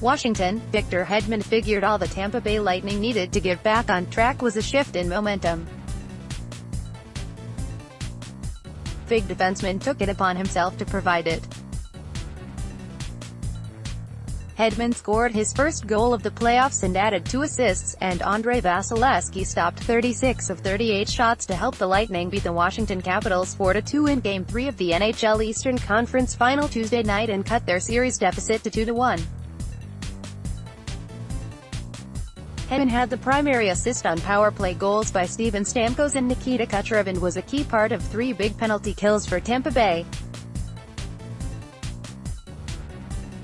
Washington, Victor Hedman figured all the Tampa Bay Lightning needed to get back on track was a shift in momentum. Big defenseman took it upon himself to provide it. Hedman scored his first goal of the playoffs and added 2 assists, and Andrei Vasilevskiy stopped 36 of 38 shots to help the Lightning beat the Washington Capitals 4-2 in Game 3 of the NHL Eastern Conference Final Tuesday night and cut their series deficit to 2-1. Hedman had the primary assist on power play goals by Steven Stamkos and Nikita Kucherov and was a key part of 3 big penalty kills for Tampa Bay.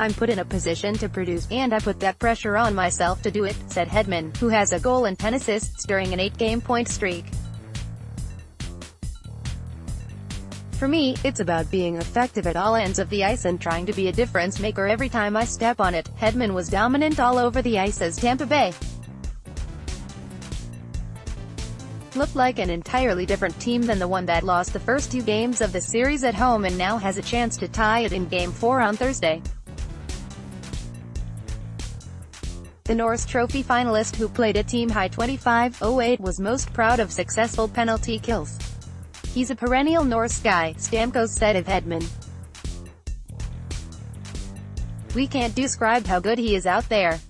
"I'm put in a position to produce, and I put that pressure on myself to do it," said Hedman, who has a goal and 10 assists during an 8-game point streak. "For me, it's about being effective at all ends of the ice and trying to be a difference maker every time I step on it." Hedman was dominant all over the ice as Tampa Bay looked like an entirely different team than the one that lost the first 2 games of the series at home and now has a chance to tie it in Game 4 on Thursday. The Norris Trophy finalist, who played a team-high 25-08, was most proud of successful penalty kills. "He's a perennial Norris guy," Stamkos said of Hedman. "We can't describe how good he is out there.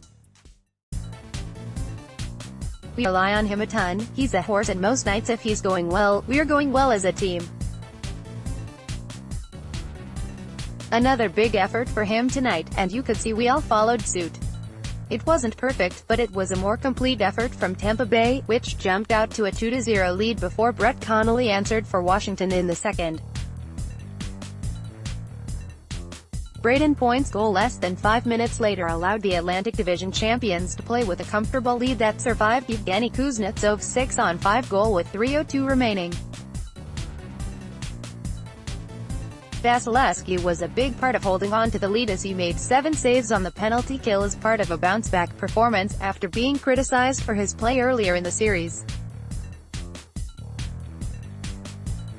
We rely on him a ton. He's a horse, and most nights if he's going well, we're going well as a team." Another big effort for him tonight, and you could see we all followed suit. "It wasn't perfect, but it was a more complete effort from Tampa Bay, which jumped out to a 2-0 lead before Brett Connolly answered for Washington in the second. Braden Point's goal less than 5 minutes later allowed the Atlantic Division champions to play with a comfortable lead that survived Evgeny Kuznetsov's 6-on-5 goal with 3:02 remaining. Vasilevskiy was a big part of holding on to the lead as he made 7 saves on the penalty kill as part of a bounce-back performance after being criticized for his play earlier in the series.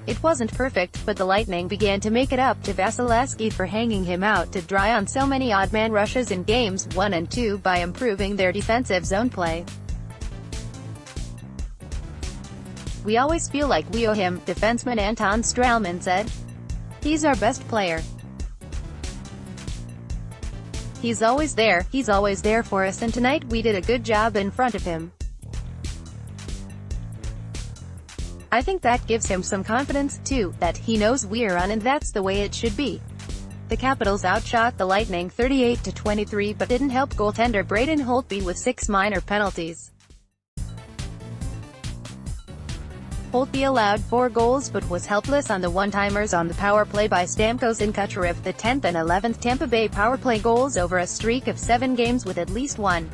"It wasn't perfect, but the Lightning began to make it up to Vasilevskiy for hanging him out to dry on so many odd-man rushes in Games 1 and 2 by improving their defensive zone play. We always feel like we owe him," defenseman Anton Stralman said. "He's our best player. He's always there for us, and tonight we did a good job in front of him. I think that gives him some confidence, too, that he knows we're on and that's the way it should be." The Capitals outshot the Lightning 38-23 but didn't help goaltender Braden Holtby with 6 minor penalties. Holtby allowed 4 goals but was helpless on the one-timers on the power play by Stamkos and Kucherov, the 10th and 11th Tampa Bay power play goals over a streak of 7 games with at least 1.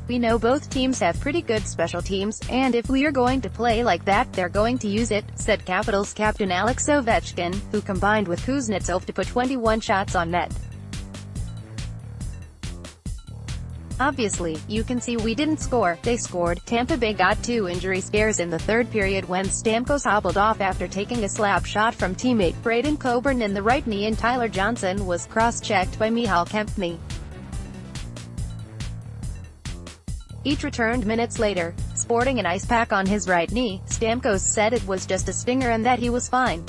"We know both teams have pretty good special teams, and if we're going to play like that, they're going to use it," said Capitals captain Alex Ovechkin, who combined with Kuznetsov to put 21 shots on net. "Obviously, you can see we didn't score. They scored." Tampa Bay got 2 injury scares in the third period when Stamkos hobbled off after taking a slap shot from teammate Braden Coburn in the right knee and Tyler Johnson was cross-checked by Michal Kempny. Each returned minutes later, sporting an ice pack on his right knee. Stamkos said it was just a stinger and that he was fine.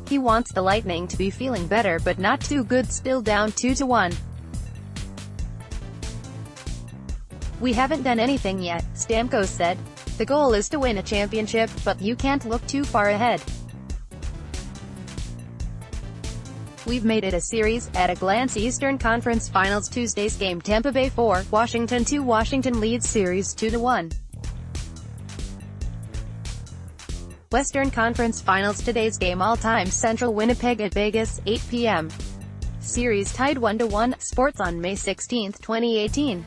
He wants the Lightning to be feeling better but not too good, still down 2-1. "We haven't done anything yet," Stamkos said. "The goal is to win a championship, but you can't look too far ahead. We've made it a series." At a glance, Eastern Conference Finals Tuesday's game, Tampa Bay 4, Washington 2. Washington leads series 2-1. Western Conference Finals today's game, all-time Central, Winnipeg at Vegas, 8 p.m. Series tied 1-1. Sports on May 16, 2018.